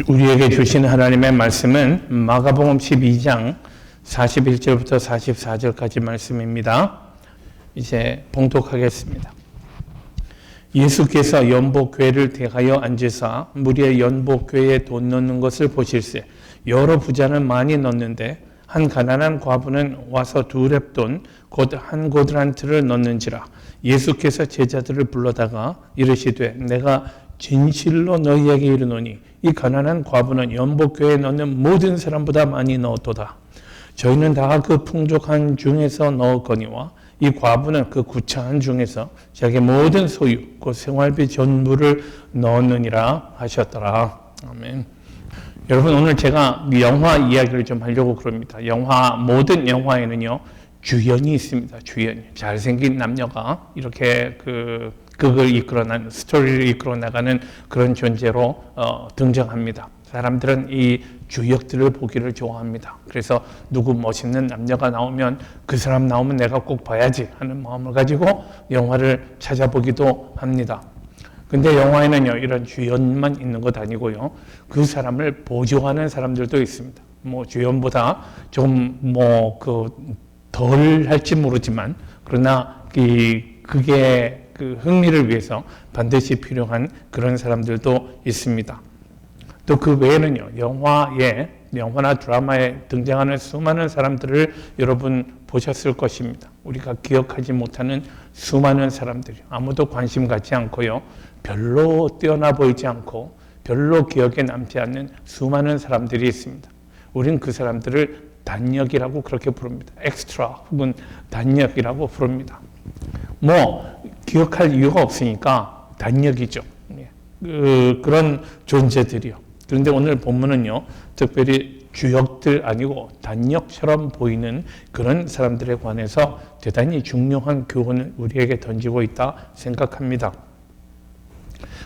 우리에게 주신 하나님의 말씀은 마가복음 12장 41절부터 44절까지 말씀입니다. 이제 봉독하겠습니다. 예수께서 연복궤를 대하여 앉으사 무리의 연복궤에 돈 넣는 것을 보실세. 여러 부자는 많이 넣는데 한 가난한 과부는 와서 2렙돈 곧 한 고드란트를 넣는지라. 예수께서 제자들을 불러다가 이르시되 내가 진실로 너희에게 이르노니 이 가난한 과부는 연복궤에 넣는 모든 사람보다 많이 넣었도다. 저희는 다 그 풍족한 중에서 넣었거니와 이 과부는 그 구차한 중에서 자기 모든 소유 곧 생활비 전부를 넣었느니라 하셨더라. 아멘. 여러분, 오늘 제가 영화 이야기를 좀 하려고 그럽니다. 모든 영화에는요 주연이 있습니다. 주연, 잘생긴 남녀가 이렇게 극을 이끌어나는, 스토리를 이끌어나가는 그런 존재로 등장합니다. 사람들은 이 주역들을 보기를 좋아합니다. 그래서 누구 멋있는 남녀가 나오면 그 사람 나오면 내가 꼭 봐야지 하는 마음을 가지고 영화를 찾아보기도 합니다. 근데 영화에는요 이런 주연만 있는 것 아니고요, 그 사람을 보조하는 사람들도 있습니다. 주연보다 좀 덜 할지 모르지만, 그러나 그게 그 흥미를 위해서 반드시 필요한 그런 사람들도 있습니다. 또 그 외에는요, 영화나 드라마에 등장하는 수많은 사람들을 여러분 보셨을 것입니다. 우리가 기억하지 못하는 수많은 사람들이 아무도 관심 갖지 않고요, 별로 뛰어나 보이지 않고 별로 기억에 남지 않는 수많은 사람들이 있습니다. 우린 그 사람들을 단역이라고 그렇게 부릅니다. 엑스트라 혹은 단역이라고 부릅니다. 기억할 이유가 없으니까 단역이죠. 그런 존재들이요. 그런데 오늘 본문은요, 특별히 주역들 아니고 단역처럼 보이는 그런 사람들에 관해서 대단히 중요한 교훈을 우리에게 던지고 있다 생각합니다.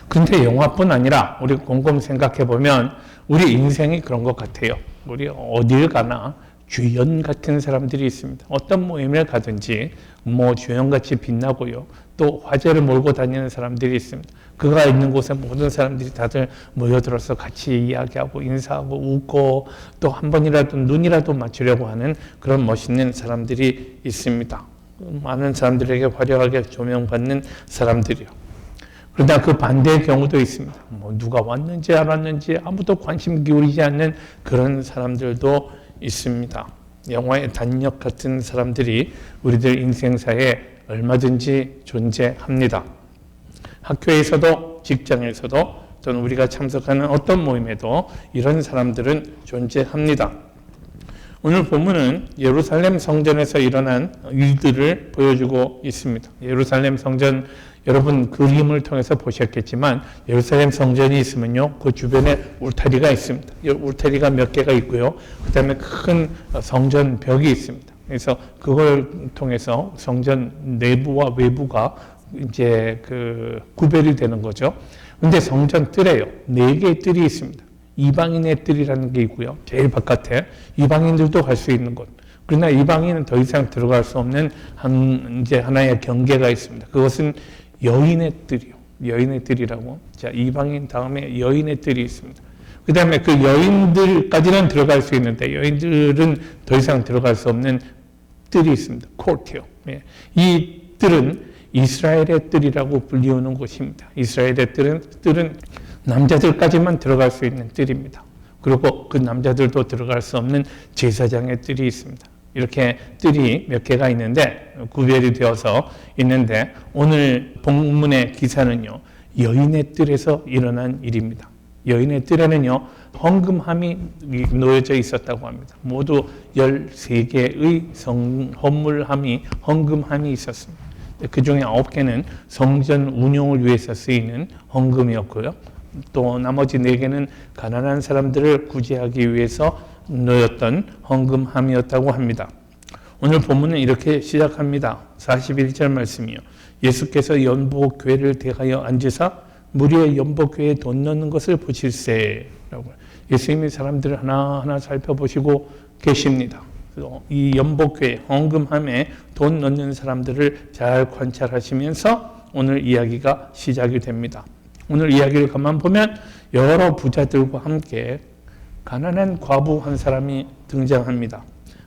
그런데 영화뿐 아니라 우리 곰곰 생각해 보면 우리 인생이 그런 것 같아요. 우리 어딜 가나 주연 같은 사람들이 있습니다. 어떤 모임을 가든지 주연같이 빛나고요, 또 화제를 몰고 다니는 사람들이 있습니다. 그가 있는 곳에 모든 사람들이 다들 모여들어서 같이 이야기하고 인사하고 웃고 또 한 번이라도 눈이라도 맞추려고 하는 그런 멋있는 사람들이 있습니다. 많은 사람들에게 화려하게 조명받는 사람들이요. 그러나 그 반대의 경우도 있습니다. 누가 왔는지 안 왔는지 아무도 관심 기울이지 않는 그런 사람들도 있습니다. 영화의 단역 같은 사람들이 우리들 인생사에 얼마든지 존재합니다. 학교에서도 직장에서도 또는 우리가 참석하는 어떤 모임에도 이런 사람들은 존재합니다. 오늘 본문은 예루살렘 성전에서 일어난 일들을 보여주고 있습니다. 예루살렘 성전, 여러분 그림을 통해서 보셨겠지만 예루살렘 성전이 있으면요, 그 주변에 울타리가 있습니다. 울타리가 몇 개가 있고요, 그 다음에 큰 성전 벽이 있습니다. 그래서 그걸 통해서 성전 내부와 외부가 이제 구별이 되는 거죠. 근데 성전 뜰에요, 4개의 뜰이 있습니다. 이방인의 뜰이라는 게 있고요, 제일 바깥에 이방인들도 갈 수 있는 곳. 그러나 이방인은 더 이상 들어갈 수 없는 이제 하나의 경계가 있습니다. 그것은 여인의 뜰이요. 여인의 뜰이라고. 자, 이방인 다음에 여인의 뜰이 있습니다. 그 다음에 그 여인들까지는 들어갈 수 있는데 여인들은 더 이상 들어갈 수 없는 뜰이 있습니다. 코트요. 이 뜰은 이스라엘의 뜰이라고 불리우는 곳입니다. 이스라엘의 뜰은 남자들까지만 들어갈 수 있는 뜰입니다. 그리고 그 남자들도 들어갈 수 없는 제사장의 뜰이 있습니다. 이렇게 뜰이 몇 개가 있는데 구별이 되어서 있는데, 오늘 본문의 기사는요, 여인의 뜰에서 일어난 일입니다. 여인의 뜰에는요, 헌금함이 놓여져 있었다고 합니다. 모두 13개의 헌물함이, 헌금함이 있었습니다. 그 중에 9개는 성전 운용을 위해서 쓰이는 헌금이었고요, 또 나머지 4개는 가난한 사람들을 구제하기 위해서 놓였던 헌금함이었다고 합니다. 오늘 본문은 이렇게 시작합니다. 41절 말씀이요. 예수께서 연복궤를 대하여 앉으사 무리의 연복궤에 돈 넣는 것을 보실세. 예수님이 사람들을 하나하나 살펴보시고 계십니다. 이 연복궤, 헌금함에 돈 넣는 사람들을 잘 관찰하시면서 오늘 이야기가 시작이 됩니다. 오늘 이야기를 가만 보면 여러 부자들과 함께 가난한 과부 한 사람이 등장합니다.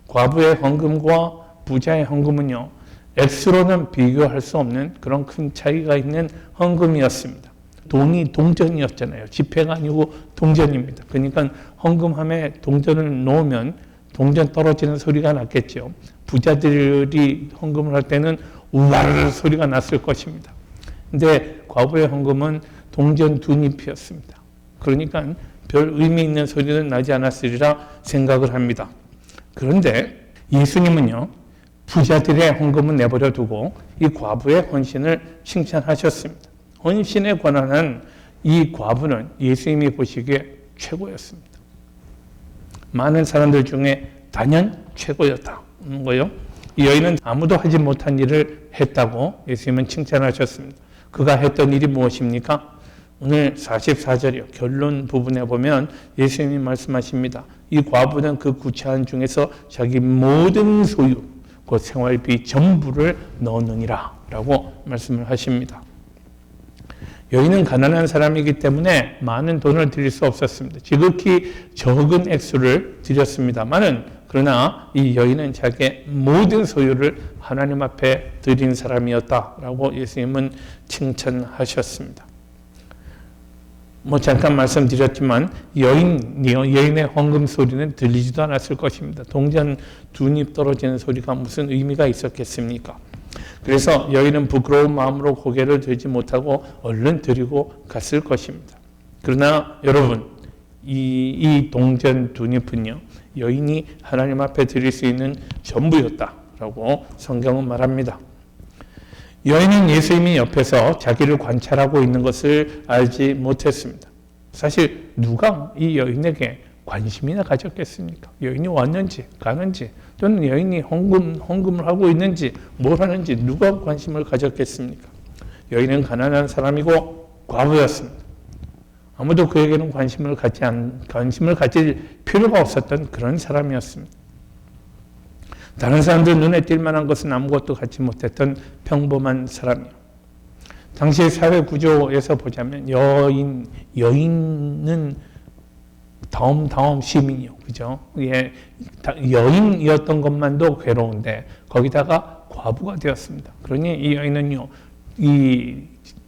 과부의 헌금과 부자의 헌금은요, 액수로는 비교할 수 없는 그런 큰 차이가 있는 헌금이었습니다. 돈이 동전이었잖아요. 지폐가 아니고 동전입니다. 그러니까 헌금함에 동전을 놓으면 동전 떨어지는 소리가 났겠죠. 부자들이 헌금을 할 때는 우와르르 소리가 났을 것입니다. 근데 과부의 헌금은 동전 두 잎이었습니다. 그러니까 별 의미 있는 소리는 나지 않았으리라 생각을 합니다. 그런데 예수님은요, 부자들의 헌금은 내버려 두고 이 과부의 헌신을 칭찬하셨습니다. 헌신에 관한 이 과부는 예수님이 보시기에 최고였습니다. 많은 사람들 중에 단연 최고였다는 거예요. 이 여인은 아무도 하지 못한 일을 했다고 예수님은 칭찬하셨습니다. 그가 했던 일이 무엇입니까? 오늘 44절이요. 결론 부분에 보면 예수님이 말씀하십니다. 이 과부는 그 구차한 중에서 자기 모든 소유, 그 생활비 전부를 넣느니라 라고 말씀을 하십니다. 여인은 가난한 사람이기 때문에 많은 돈을 드릴 수 없었습니다. 지극히 적은 액수를 드렸습니다만은 그러나 이 여인은 자기의 모든 소유를 하나님 앞에 드린 사람이었다라고 예수님은 칭찬하셨습니다. 잠깐 말씀드렸지만 여인의 헌금 소리는 들리지도 않았을 것입니다. 동전 두 잎 떨어지는 소리가 무슨 의미가 있었겠습니까? 그래서 여인은 부끄러운 마음으로 고개를 들지 못하고 얼른 드리고 갔을 것입니다. 그러나 여러분, 이 동전 두 잎은요, 여인이 하나님 앞에 드릴 수 있는 전부였다라고 성경은 말합니다. 여인은 예수님이 옆에서 자기를 관찰하고 있는 것을 알지 못했습니다. 사실 누가 이 여인에게 관심이나 가졌겠습니까? 여인이 왔는지 가는지 또는 여인이 헌금을 하고 있는지 뭘 하는지 누가 관심을 가졌겠습니까? 여인은 가난한 사람이고 과부였습니다. 아무도 그에게는 관심을 가질 필요가 없었던 그런 사람이었습니다. 다른 사람들 눈에 띌 만한 것은 아무것도 갖지 못했던 평범한 사람이요. 당시 사회 구조에서 보자면 여인은 다음 시민이요. 그죠? 예, 여인이었던 것만도 괴로운데 거기다가 과부가 되었습니다. 그러니 이 여인은요, 이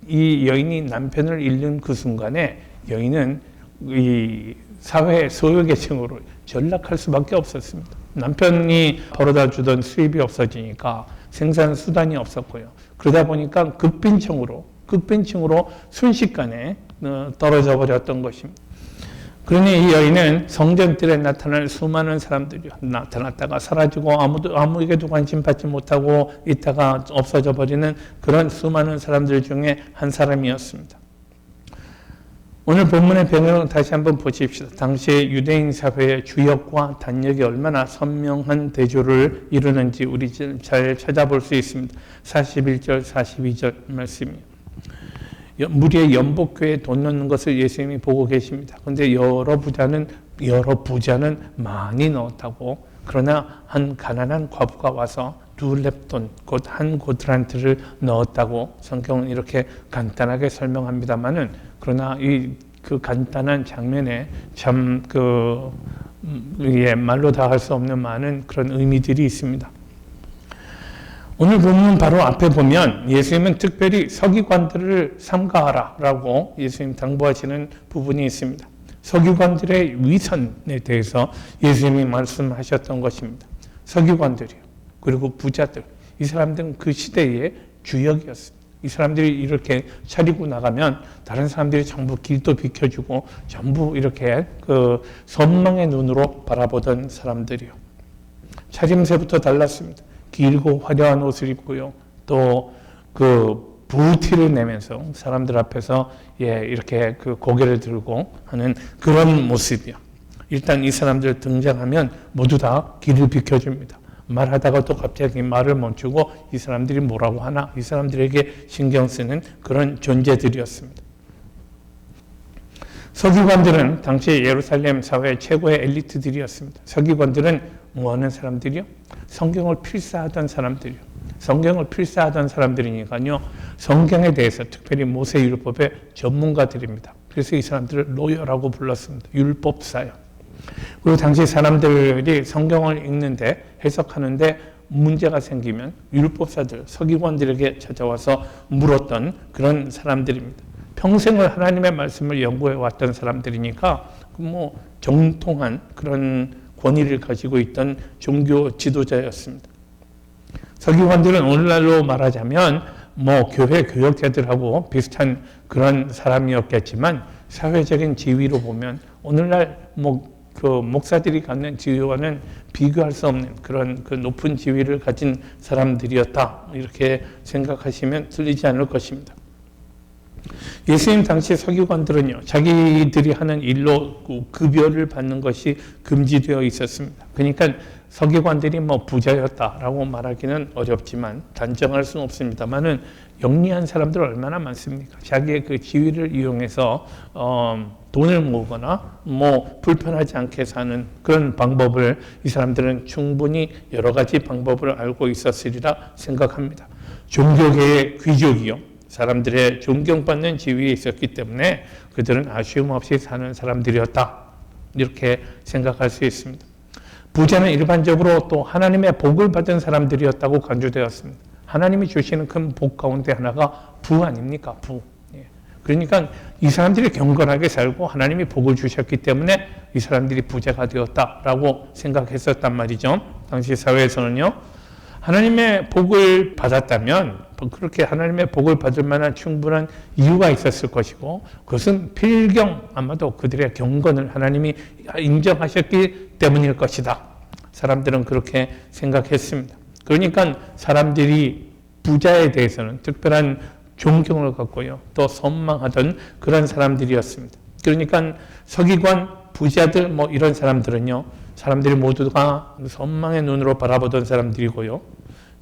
여인이 남편을 잃는 그 순간에 여인은 이 사회 소외계층으로 전락할 수밖에 없었습니다. 남편이 벌어다 주던 수입이 없어지니까 생산 수단이 없었고요. 그러다 보니까 극빈층으로 순식간에 떨어져 버렸던 것입니다. 그러니 이 여인은 성전뜰에 나타날 수많은 사람들이 나타났다가 사라지고 아무에게도 관심 받지 못하고 있다가 없어져 버리는 그런 수많은 사람들 중에 한 사람이었습니다. 오늘 본문의 배경을 다시 한번 보십시다. 당시의 유대인 사회의 주역과 단역이 얼마나 선명한 대조를 이루는지 우리 잘 찾아볼 수 있습니다. 41절, 42절 말씀이요. 무리의 연복교에 돈 넣는 것을 예수님이 보고 계십니다. 그런데 여러 부자는 많이 넣었다고, 그러나 한 가난한 과부가 와서 두 렙돈, 곧 한 고드란트를 넣었다고 성경은 이렇게 간단하게 설명합니다만은, 그러나 그 간단한 장면에 참 말로 다 할 수 없는 많은 그런 의미들이 있습니다. 오늘 본문 바로 앞에 보면 예수님은 특별히 서기관들을 삼가하라라고 예수님 당부하시는 부분이 있습니다. 서기관들의 위선에 대해서 예수님이 말씀하셨던 것입니다. 서기관들이요. 그리고 부자들. 이 사람들은 그 시대의 주역이었습니다. 이 사람들이 이렇게 차리고 나가면 다른 사람들이 전부 길도 비켜주고 전부 이렇게 그 선망의 눈으로 바라보던 사람들이요. 차림새부터 달랐습니다. 길고 화려한 옷을 입고요. 또 그 부티를 내면서 사람들 앞에서 이렇게 그 고개를 들고 하는 그런 모습이요. 일단 이 사람들 등장하면 모두 다 길을 비켜줍니다. 말하다가 또 갑자기 말을 멈추고 이 사람들이 뭐라고 하나, 이 사람들에게 신경 쓰는 그런 존재들이었습니다. 서기관들은 당시 예루살렘 사회의 최고의 엘리트들이었습니다. 서기관들은 뭐 하는 사람들이요? 성경을 필사하던 사람들이요. 성경을 필사하던 사람들이니까요. 성경에 대해서 특별히 모세율법의 전문가들입니다. 그래서 이 사람들을 로여라고 불렀습니다. 율법사요. 그리고 당시 사람들이 성경을 읽는데 해석하는데 문제가 생기면 율법사들, 서기관들에게 찾아와서 물었던 그런 사람들입니다. 평생을 하나님의 말씀을 연구해 왔던 사람들이니까 정통한 그런 권위를 가지고 있던 종교 지도자였습니다. 서기관들은 오늘날로 말하자면 교회 교역자들하고 비슷한 그런 사람이었겠지만 사회적인 지위로 보면 오늘날 목사들이 갖는 지위와는 비교할 수 없는 그런 높은 지위를 가진 사람들이었다. 이렇게 생각하시면 틀리지 않을 것입니다. 예수님 당시 서기관들은요, 자기들이 하는 일로 급여를 받는 것이 금지되어 있었습니다. 그러니까 서기관들이 부자였다라고 말하기는 어렵지만 단정할 수는 없습니다만은 영리한 사람들 얼마나 많습니까? 자기의 그 지위를 이용해서 돈을 모으거나 불편하지 않게 사는 그런 방법을 이 사람들은 충분히 여러 가지 방법을 알고 있었으리라 생각합니다. 종교계의 귀족이요, 사람들의 존경받는 지위에 있었기 때문에 그들은 아쉬움 없이 사는 사람들이었다. 이렇게 생각할 수 있습니다. 부자는 일반적으로 또 하나님의 복을 받은 사람들이었다고 간주되었습니다. 하나님이 주시는 큰 복 가운데 하나가 부 아닙니까? 부. 그러니까 이 사람들이 경건하게 살고 하나님이 복을 주셨기 때문에 이 사람들이 부자가 되었다라고 생각했었단 말이죠. 당시 사회에서는요. 하나님의 복을 받았다면 그렇게 하나님의 복을 받을 만한 충분한 이유가 있었을 것이고 그것은 필경 아마도 그들의 경건을 하나님이 인정하셨기 때문일 것이다. 사람들은 그렇게 생각했습니다. 그러니까 사람들이 부자에 대해서는 특별한 존경을 갖고요. 또 선망하던 그런 사람들이었습니다. 그러니까 서기관, 부자들 이런 사람들은요. 사람들이 모두가 선망의 눈으로 바라보던 사람들이고요.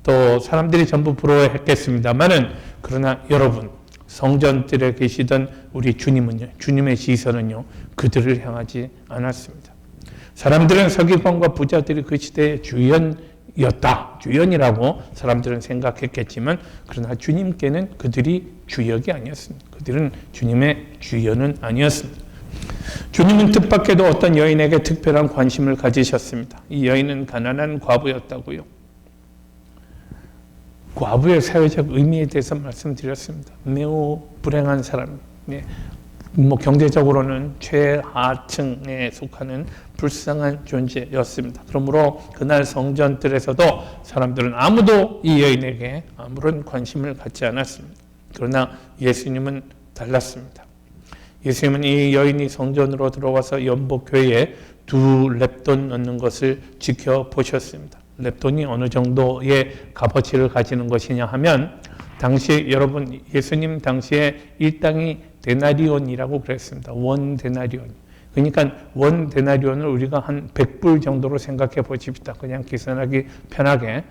또 사람들이 전부 부러워했겠습니다만은 그러나 여러분 성전들에 계시던 우리 주님은요. 주님의 시선은요. 그들을 향하지 않았습니다. 사람들은 서기관과 부자들이 그 시대의 주연이라고 사람들은 생각했겠지만 그러나 주님께는 그들이 주역이 아니었습니다. 그들은 주님의 주연은 아니었습니다. 주님은 뜻밖에도 어떤 여인에게 특별한 관심을 가지셨습니다. 이 여인은 가난한 과부였다고요. 과부의 사회적 의미에 대해서 말씀드렸습니다. 매우 불행한 사람, 경제적으로는 최하층에 속하는 불쌍한 존재였습니다. 그러므로 그날 성전들에서도 사람들은 아무도 이 여인에게 아무런 관심을 갖지 않았습니다. 그러나 예수님은 달랐습니다. 예수님은 이 여인이 성전으로 들어와서 연복궤에 2렙돈 넣는 것을 지켜보셨습니다. 렙돈이 어느 정도의 값어치를 가지는 것이냐 하면 당시 여러분 예수님 당시에 일당이 데나리온이라고 그랬습니다. 원 데나리온. 그러니까 원 데나리온을 우리가 한 100불 정도로 생각해 보십시다. 그냥 계산하기 편하게.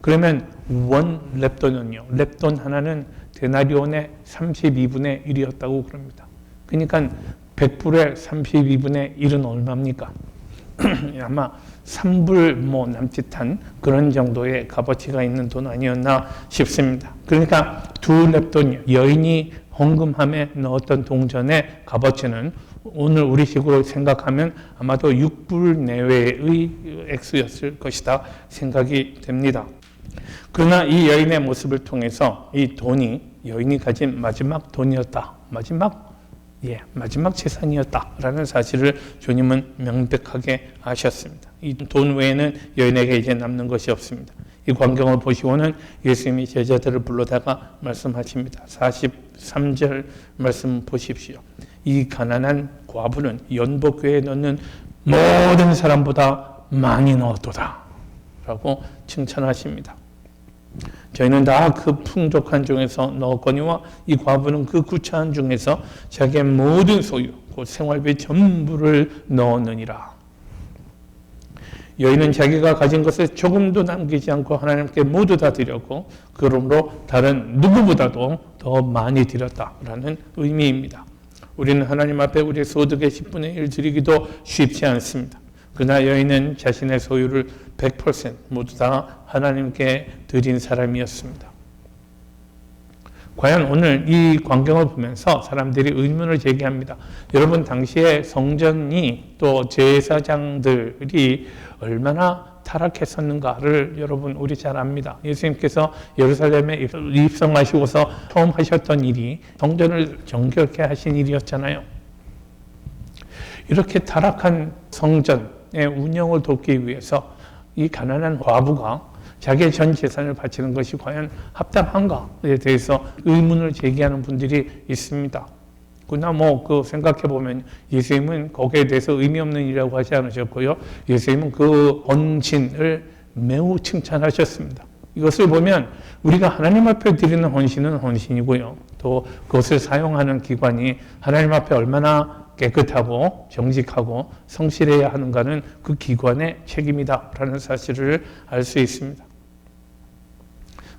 그러면 원 렙돈은요. 렙돈 하나는 데나리온의 32분의 1이었다고 그럽니다. 그러니까 100불의 32분의 1은 얼마입니까? 아마 3불 남짓한 그런 정도의 값어치가 있는 돈 아니었나 싶습니다. 그러니까 2렙돈 여인이 헌금함에 넣었던 동전의 값어치는 오늘 우리식으로 생각하면 아마도 6불 내외의 액수였을 것이다 생각이 됩니다. 그러나 이 여인의 모습을 통해서 이 돈이 여인이 가진 마지막 돈이었다. 마지막 재산이었다라는 사실을 주님은 명백하게 아셨습니다. 이 돈 외에는 여인에게 이제 남는 것이 없습니다. 이 광경을 보시고는 예수님이 제자들을 불러다가 말씀하십니다. 43절 말씀 보십시오. 이 가난한 과부는 연복궤에 넣는 모든 사람보다 많이 넣었도다 라고 칭찬하십니다. 저희는 다 그 풍족한 중에서 넣었거니와 이 과부는 그 구차한 중에서 자기의 모든 소유, 곧 생활비 전부를 넣었느니라. 여인은 자기가 가진 것을 조금도 남기지 않고 하나님께 모두 다 드렸고 그러므로 다른 누구보다도 더 많이 드렸다라는 의미입니다. 우리는 하나님 앞에 우리의 소득의 10분의 1 드리기도 쉽지 않습니다. 그러나 여인은 자신의 소유를 100% 모두 다 하나님께 드린 사람이었습니다. 과연 오늘 이 광경을 보면서 사람들이 의문을 제기합니다. 여러분, 당시에 성전이 또 제사장들이 얼마나 타락했었는가를 여러분 우리 잘 압니다. 예수님께서 예루살렘에 입성하시고서 처음 하셨던 일이 성전을 정결케 하신 일이었잖아요. 이렇게 타락한 성전의 운영을 돕기 위해서 이 가난한 과부가 자기의 전 재산을 바치는 것이 과연 합당한가에 대해서 의문을 제기하는 분들이 있습니다. 그러나 생각해 보면 예수님은 거기에 대해서 의미 없는 일이라고 하지 않으셨고요. 예수님은 그 헌신을 매우 칭찬하셨습니다. 이것을 보면 우리가 하나님 앞에 드리는 헌신은 헌신이고요. 또 그것을 사용하는 기관이 하나님 앞에 얼마나 깨끗하고 정직하고 성실해야 하는가는 그 기관의 책임이다라는 사실을 알 수 있습니다.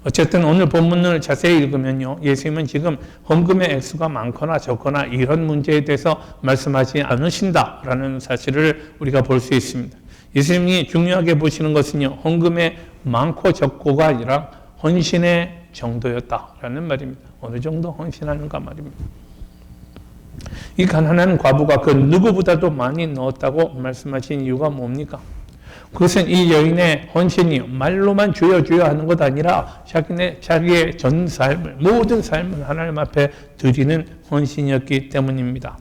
어쨌든 오늘 본문을 자세히 읽으면요, 예수님은 지금 헌금의 액수가 많거나 적거나 이런 문제에 대해서 말씀하지 않으신다라는 사실을 우리가 볼 수 있습니다. 예수님이 중요하게 보시는 것은요, 헌금의 많고 적고가 아니라 헌신의 정도였다라는 말입니다. 어느 정도 헌신하는가 말입니다. 이 가난한 과부가 그 누구보다도 많이 넣었다고 말씀하신 이유가 뭡니까? 그것은 이 여인의 헌신이 말로만 주여 주여 하는 것 아니라 자기의 전 삶을, 모든 삶을 하나님 앞에 드리는 헌신이었기 때문입니다.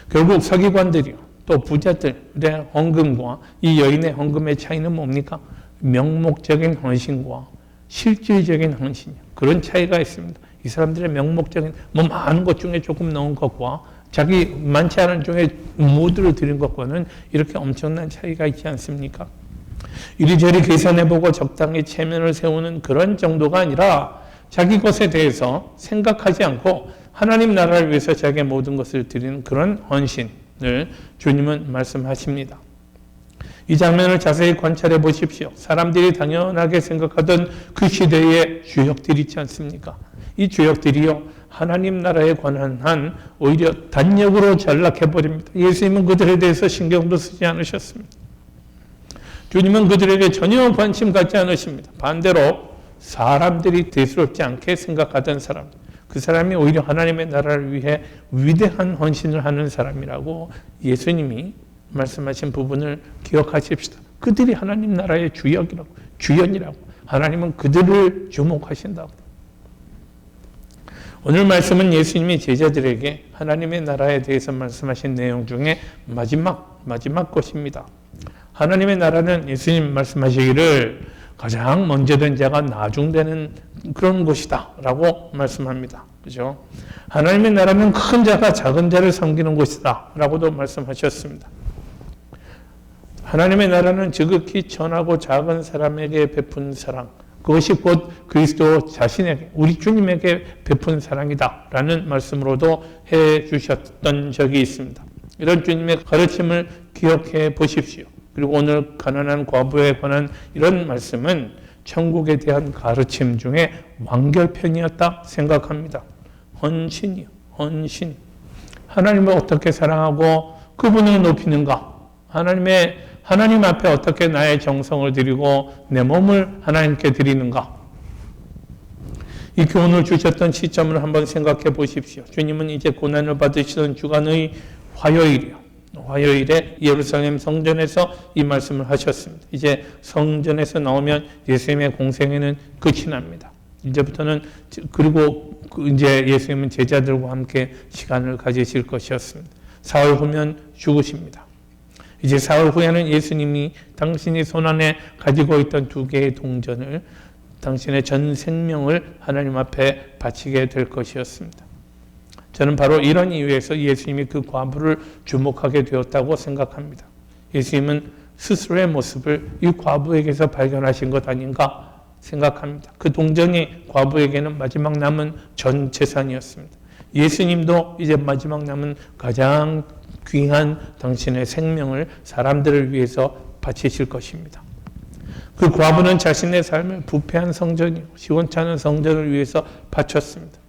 결국 서기관들이요, 또 부자들의 헌금과 이 여인의 헌금의 차이는 뭡니까? 명목적인 헌신과 실질적인 헌신이요. 그런 차이가 있습니다. 이 사람들의 명목적인 많은 것 중에 조금 넣은 것과 자기 많지 않은 중에 모두를 드린 것과는 이렇게 엄청난 차이가 있지 않습니까? 이리저리 계산해보고 적당히 체면을 세우는 그런 정도가 아니라 자기 것에 대해서 생각하지 않고 하나님 나라를 위해서 자기의 모든 것을 드리는 그런 헌신을 주님은 말씀하십니다. 이 장면을 자세히 관찰해 보십시오. 사람들이 당연하게 생각하던 그 시대의 주역들이 있지 않습니까? 이 주역들이요, 하나님 나라에 관한 한 오히려 단역으로 전락해버립니다. 예수님은 그들에 대해서 신경도 쓰지 않으셨습니다. 주님은 그들에게 전혀 관심 갖지 않으십니다. 반대로 사람들이 대수롭지 않게 생각하던 사람, 그 사람이 오히려 하나님의 나라를 위해 위대한 헌신을 하는 사람이라고 예수님이 말씀하신 부분을 기억하십시다. 그들이 하나님 나라의 주역이라고, 주연이라고, 하나님은 그들을 주목하신다고. 오늘 말씀은 예수님이 제자들에게 하나님의 나라에 대해서 말씀하신 내용 중에 마지막 것입니다. 하나님의 나라는 예수님 말씀하시기를 가장 먼저 된 자가 나중되는 그런 곳이다 라고 말씀합니다. 그죠? 하나님의 나라는 큰 자가 작은 자를 섬기는 곳이다 라고도 말씀하셨습니다. 하나님의 나라는 지극히 천하고 작은 사람에게 베푼 사랑, 그것이 곧 그리스도 자신에게, 우리 주님에게 베푼 사랑이다라는 말씀으로도 해 주셨던 적이 있습니다. 이런 주님의 가르침을 기억해 보십시오. 그리고 오늘 가난한 과부에 관한 이런 말씀은 천국에 대한 가르침 중에 완결편이었다 생각합니다. 헌신이요, 헌신. 하나님을 어떻게 사랑하고 그분을 높이는가? 하나님 앞에 어떻게 나의 정성을 드리고 내 몸을 하나님께 드리는가? 이 교훈을 주셨던 시점을 한번 생각해 보십시오. 주님은 이제 고난을 받으시던 주간의 화요일에 예루살렘 성전에서 이 말씀을 하셨습니다. 이제 성전에서 나오면 예수님의 공생애는 끝이 납니다. 이제부터는 그리고 이제 예수님은 제자들과 함께 시간을 가지실 것이었습니다. 사흘 후면 죽으십니다. 이제 사흘 후에는 예수님이 당신이 손안에 가지고 있던 2개의 동전을, 당신의 전 생명을 하나님 앞에 바치게 될 것이었습니다. 저는 바로 이런 이유에서 예수님이 그 과부를 주목하게 되었다고 생각합니다. 예수님은 스스로의 모습을 이 과부에게서 발견하신 것 아닌가 생각합니다. 그 동전이 과부에게는 마지막 남은 전 재산이었습니다. 예수님도 이제 마지막 남은 가장 귀한 당신의 생명을 사람들을 위해서 바치실 것입니다. 그 과부는 자신의 삶을 부패한 성전이요, 시원찮은 성전을 위해서 바쳤습니다.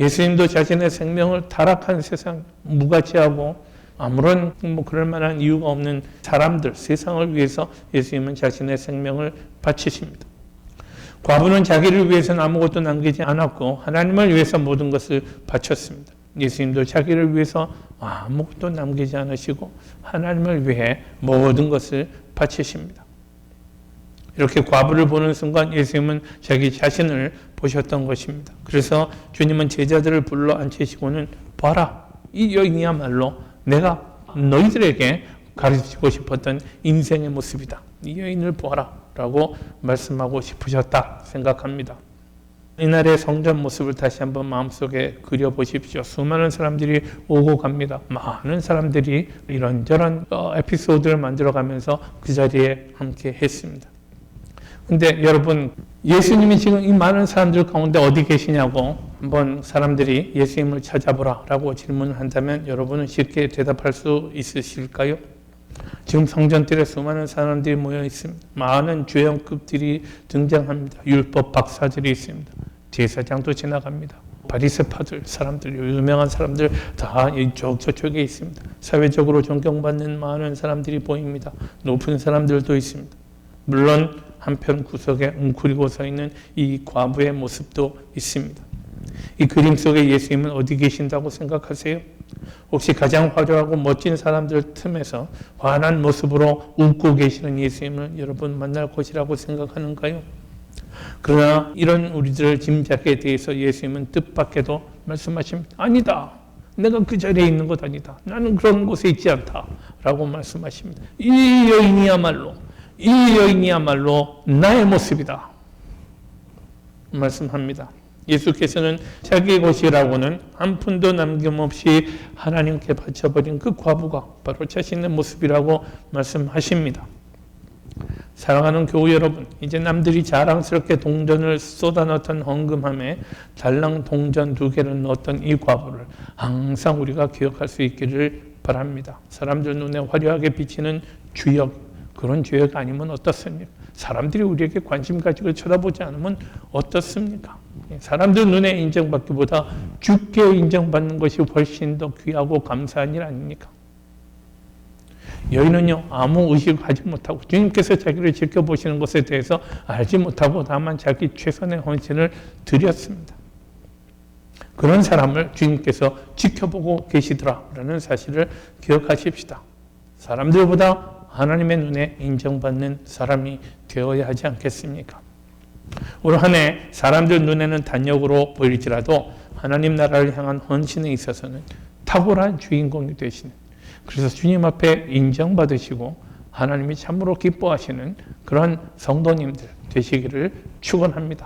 예수님도 자신의 생명을 타락한 세상, 무가치하고 아무런 그럴 만한 이유가 없는 사람들, 세상을 위해서 예수님은 자신의 생명을 바치십니다. 과부는 자기를 위해서는 아무것도 남기지 않았고 하나님을 위해서 모든 것을 바쳤습니다. 예수님도 자기를 위해서 아무것도 남기지 않으시고 하나님을 위해 모든 것을 바치십니다. 이렇게 과부를 보는 순간 예수님은 자기 자신을 보셨던 것입니다. 그래서 주님은 제자들을 불러 앉히시고는 봐라, 이 여인이야말로 내가 너희들에게 가르치고 싶었던 인생의 모습이다. 이 여인을 보아라 라고 말씀하고 싶으셨다 생각합니다. 이날의 성전 모습을 다시 한번 마음속에 그려보십시오. 수많은 사람들이 오고 갑니다. 많은 사람들이 이런저런 에피소드를 만들어가면서 그 자리에 함께 했습니다. 근데 여러분, 예수님이 지금 이 많은 사람들 가운데 어디 계시냐고 한번 사람들이 예수님을 찾아보라 라고 질문을 한다면 여러분은 쉽게 대답할 수 있으실까요? 지금 성전뜰에 수많은 사람들이 모여 있습니다. 많은 주연급들이 등장합니다. 율법 박사들이 있습니다. 제사장도 지나갑니다. 바리새파들, 사람들, 유명한 사람들 다 이쪽 저쪽에 있습니다. 사회적으로 존경받는 많은 사람들이 보입니다. 높은 사람들도 있습니다. 물론 한편 구석에 웅크리고 서 있는 이 과부의 모습도 있습니다. 이 그림 속에 예수님은 어디 계신다고 생각하세요? 혹시 가장 화려하고 멋진 사람들 틈에서 환한 모습으로 웃고 계시는 예수님을 여러분 만날 것이라고 생각하는가요? 그러나 이런 우리들의 짐작에 대해서 예수님은 뜻밖에도 말씀하십니다. 아니다. 내가 그 자리에 있는 것 아니다. 나는 그런 곳에 있지 않다. 라고 말씀하십니다. 이 여인이야말로 나의 모습이다. 말씀합니다. 예수께서는 자기의 것이라고는 한 푼도 남김없이 하나님께 바쳐버린 그 과부가 바로 자신의 모습이라고 말씀하십니다. 사랑하는 교우 여러분, 이제 남들이 자랑스럽게 동전을 쏟아넣던 헌금함에 달랑 동전 2개를 넣었던 이 과부를 항상 우리가 기억할 수 있기를 바랍니다. 사람들 눈에 화려하게 비치는 주역, 그런 주역 아니면 어떻습니까? 사람들이 우리에게 관심 가지고 쳐다보지 않으면 어떻습니까? 사람들 눈에 인정받기보다 주께 인정받는 것이 훨씬 더 귀하고 감사한 일 아닙니까? 여인은요, 아무 의식하지 못하고 주님께서 자기를 지켜보시는 것에 대해서 알지 못하고 다만 자기 최선의 헌신을 드렸습니다. 그런 사람을 주님께서 지켜보고 계시더라라는 사실을 기억하십시다. 사람들보다 하나님의 눈에 인정받는 사람이 되어야 하지 않겠습니까? 올 한 해 사람들 눈에는 단역으로 보일지라도 하나님 나라를 향한 헌신에 있어서는 탁월한 주인공이 되시는, 그래서 주님 앞에 인정받으시고 하나님이 참으로 기뻐하시는 그런 성도님들 되시기를 축원합니다.